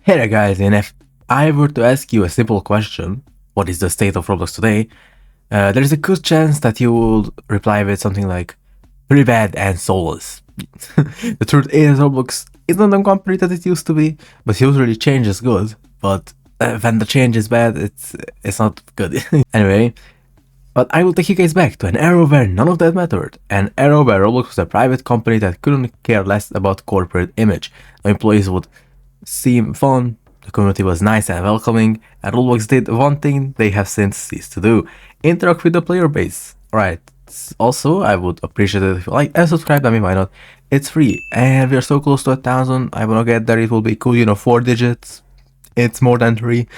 Hey there guys, and if I were to ask you a simple question, what is the state of Roblox today? There's a good chance that you will reply with something like, pretty bad and soulless. The truth is Roblox isn't the company that it used to be, but usually change is good, but when the change is bad, it's not good. Anyway, but I will take you guys back to an era where none of that mattered, an era where Roblox was a private company that couldn't care less about corporate image. The employees would seem fun, the community was nice and welcoming, and Roblox did one thing they have since ceased to do: interact with the player base. Alright, also I would appreciate it if you like and subscribe. I mean, why not? It's free, and we are so close to 1,000. I wanna get there. It will be cool, 4 digits. It's more than 3.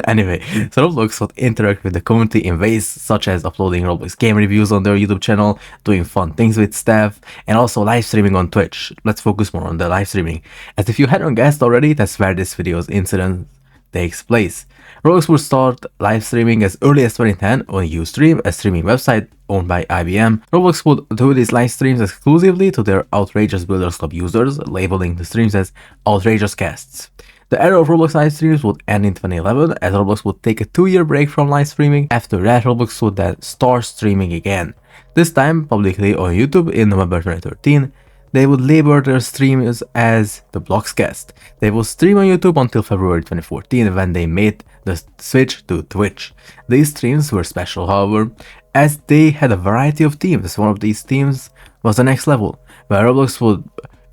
Anyway, so Roblox would interact with the community in ways such as uploading Roblox game reviews on their YouTube channel, doing fun things with staff, and also live streaming on Twitch. Let's focus more on the live streaming, as if you hadn't guessed already, that's where this video's incident takes place. Roblox would start live streaming as early as 2010 on Ustream, a streaming website owned by IBM. Roblox would do these live streams exclusively to their Outrageous Builders Club users, labeling the streams as Outrageous Casts. The era of Roblox live streams would end in 2011, as Roblox would take a 2-year break from live streaming. After that, Roblox would then start streaming again, this time publicly on YouTube in November 2013. They would label their streams as the Bloxcast. They would stream on YouTube until February 2014, when they made the switch to Twitch. These streams were special, however, as they had a variety of themes. One of these themes was the Next Level, where Roblox would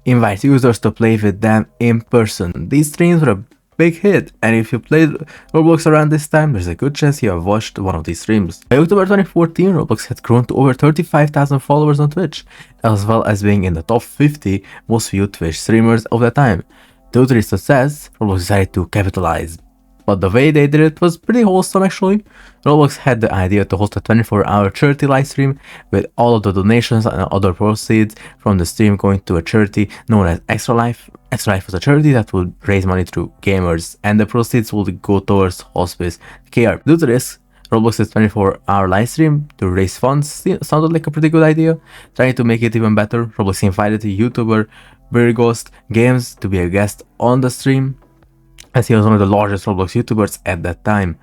invite users to play with them in person. These streams were a big hit, and if you played Roblox around this time, there's a good chance you have watched one of these streams. By October 2014, Roblox had grown to over 35,000 followers on Twitch, as well as being in the top 50 most viewed Twitch streamers of the time. Due to this success, Roblox decided to capitalize, but the way they did it was pretty wholesome actually. Roblox had the idea to host a 24-hour charity livestream, with all of the donations and other proceeds from the stream going to a charity known as Extra Life. Extra Life was a charity that would raise money through gamers, and the proceeds would go towards hospice care. Due to this, Roblox's 24-hour livestream to raise funds sounded like a pretty good idea. Trying to make it even better, Roblox invited YouTuber Ghost Games to be a guest on the stream, as he was one of the largest Roblox YouTubers at that time.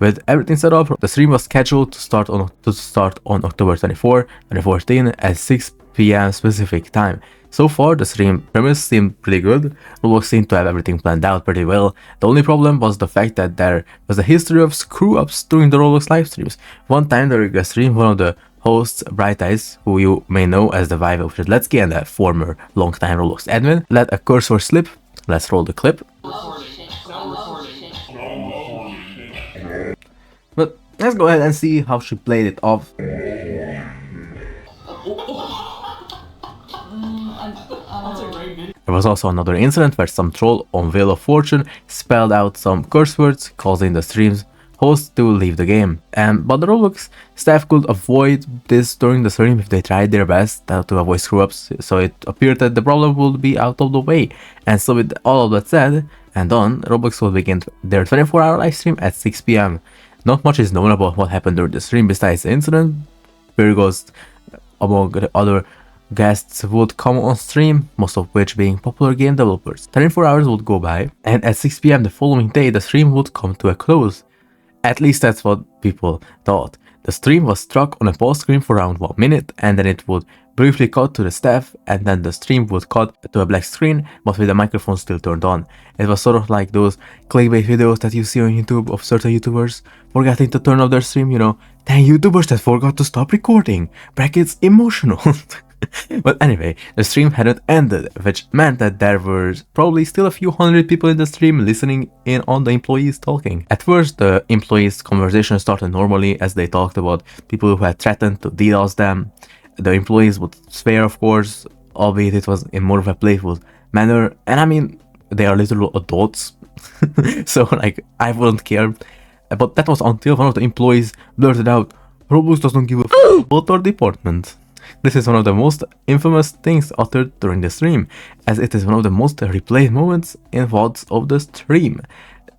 With everything set up, the stream was scheduled to start on October 24, 2014 at 6 PM specific time. So far, the stream premise seemed pretty good. Roblox seemed to have everything planned out pretty well. The only problem was the fact that there was a history of screw-ups during the Roblox live streams. One time during the stream, one of the hosts, Bright Eyes, who you may know as the wife of Redletsky and a former long-time Roblox admin, let a cursor slip. Let's roll the clip. But let's go ahead and see how she played it off. There was also another incident where some troll on Wheel of Fortune spelled out some curse words, causing the stream's host to leave the game. But the Roblox staff could avoid this during the stream if they tried their best to avoid screw-ups, so it appeared that the problem would be out of the way. And so with all of that said and done, Roblox will begin their 24-hour live stream at 6 PM. Not much is known about what happened during the stream besides the incident. Ghost, among the other guests, would come on stream, most of which being popular game developers. 24 hours would go by, and at 6 PM the following day the stream would come to a close. At least that's what people thought. The stream was struck on a pause screen for around 1 minute, and then it would briefly cut to the staff, and then the stream would cut to a black screen, but with the microphone still turned on. It was sort of like those clickbait videos that you see on YouTube of certain YouTubers forgetting to turn off their stream, 10 YouTubers that forgot to stop recording, brackets emotional. But anyway, the stream hadn't ended, which meant that there were probably still a few hundred people in the stream listening in on the employees talking. At first, the employees' conversation started normally as they talked about people who had threatened to DDoS them. The employees would swear, of course, albeit it was in more of a playful manner, and I mean, they are literal adults, so I wouldn't care. But that was until one of the employees blurted out, "Roblox doesn't give a f about our department." This is one of the most infamous things uttered during the stream, as it is one of the most replayed moments in VODs of the stream.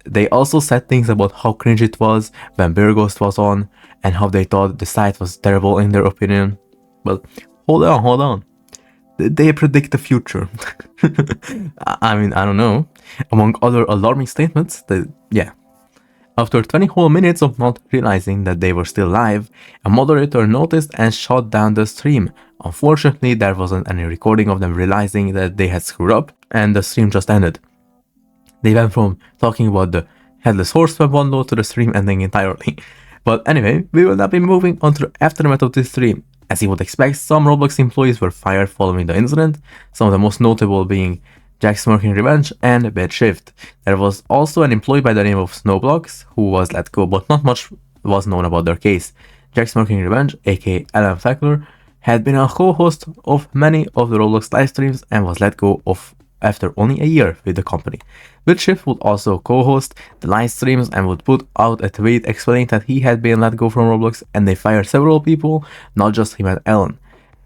They also said things about how cringe it was when Ghost was on, and how they thought the site was terrible in their opinion. But hold on. they predict the future. I mean, I don't know. Among other alarming statements, yeah. After 20 whole minutes of not realizing that they were still live, a moderator noticed and shut down the stream. Unfortunately, there wasn't any recording of them realizing that they had screwed up, and the stream just ended. They went from talking about the Headless Horseman bundle to the stream ending entirely. But anyway, we will now be moving on to the aftermath of this stream. As you would expect, some Roblox employees were fired following the incident, some of the most notable being Jack Smirking Revenge and Bedshift. There was also an employee by the name of Snowblocks who was let go, but not much was known about their case. Jack Smirking Revenge, aka Alan Fackler, had been a co-host of many of the Roblox live streams and was let go of after only a year with the company. Bedshift would also co-host the live streams and would put out a tweet explaining that he had been let go from Roblox and they fired several people, not just him and Ellen.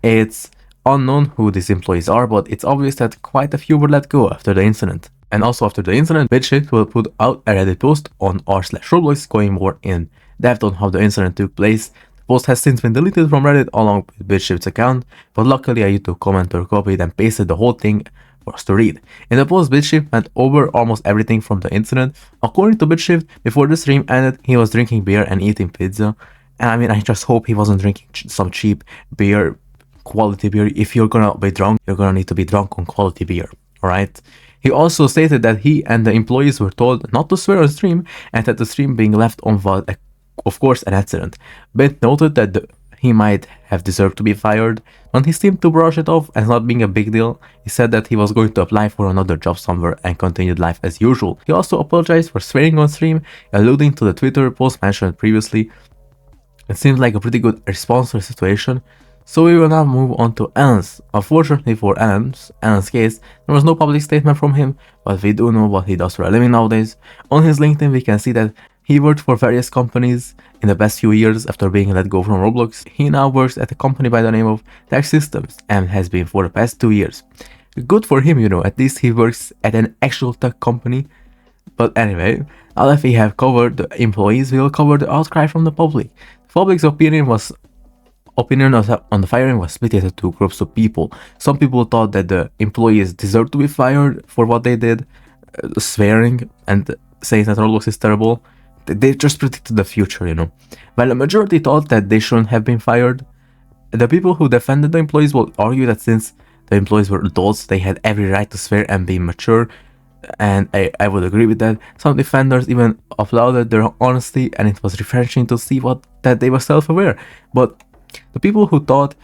It's unknown who these employees are, but it's obvious that quite a few were let go after the incident. And also after the incident, Bedshift will put out a Reddit post on r/Roblox going more in depth on how the incident took place. The post has since been deleted from Reddit along with Bedshift's account, but luckily a YouTube commenter copied and pasted the whole thing for us to read. In the post, Bedshift went over almost everything from the incident. According to Bedshift, before the stream ended, he was drinking beer and eating pizza. And I mean, I just hope he wasn't drinking some cheap beer, quality beer. If you're gonna be drunk, you're gonna need to be drunk on quality beer, alright? He also stated that he and the employees were told not to swear on stream and that the stream being left on was, of course, an accident. Ben noted that he might have deserved to be fired, but he seemed to brush it off as not being a big deal. He said that he was going to apply for another job somewhere and continued life as usual. He also apologized for swearing on stream, alluding to the Twitter post mentioned previously. It seems like a pretty good response to the situation. So we will now move on to Alan's. Unfortunately for Alan's case, there was no public statement from him, but we do know what he does for a living nowadays. On his LinkedIn we can see that he worked for various companies in the past few years after being let go from Roblox. He now works at a company by the name of Tech Systems and has been for the past 2 years. Good for him, you know, at least he works at an actual tech company. But anyway, now that we have covered the employees, we will cover the outcry from the public. The public's opinion on the firing was split into two groups of people. Some people thought that the employees deserved to be fired for what they did, swearing and saying that Roblox is terrible. They just predicted the future, you know. While the majority thought that they shouldn't have been fired, the people who defended the employees will argue that since the employees were adults, they had every right to swear and be mature, and I would agree with that. Some defenders even applauded their honesty, and it was refreshing to see that they were self-aware. But the people who thought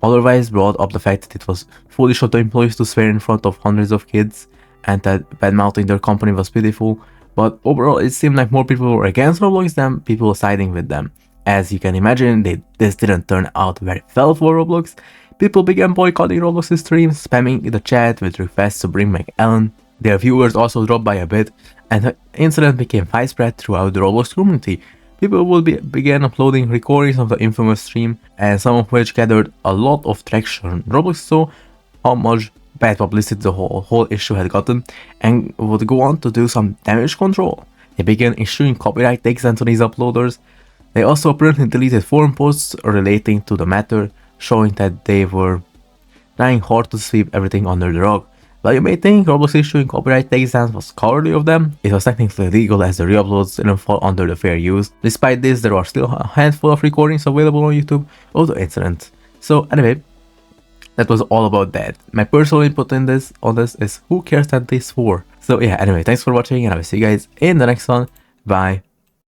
otherwise brought up the fact that it was foolish of the employees to swear in front of hundreds of kids and that bad-mouthing their company was pitiful. But overall, it seemed like more people were against Roblox than people siding with them. As you can imagine, this didn't turn out very well for Roblox. People began boycotting Roblox's streams, spamming the chat with requests to bring back Ellen. Their viewers also dropped by a bit, and the incident became widespread throughout the Roblox community. People began uploading recordings of the infamous stream, and some of which gathered a lot of traction. Roblox saw how much bad publicity the whole issue had gotten and would go on to do some damage control. They began issuing copyright takedowns to these uploaders. They also apparently deleted forum posts relating to the matter, showing that they were trying hard to sweep everything under the rug. While you may think Roblox issuing copyright takedowns was cowardly of them, it was technically legal as the re-uploads didn't fall under the fair use. Despite this, there are still a handful of recordings available on YouTube of the incident. So anyway, that was all about that. My personal input on this is who cares that this for? So yeah, anyway, thanks for watching and I will see you guys in the next one. Bye.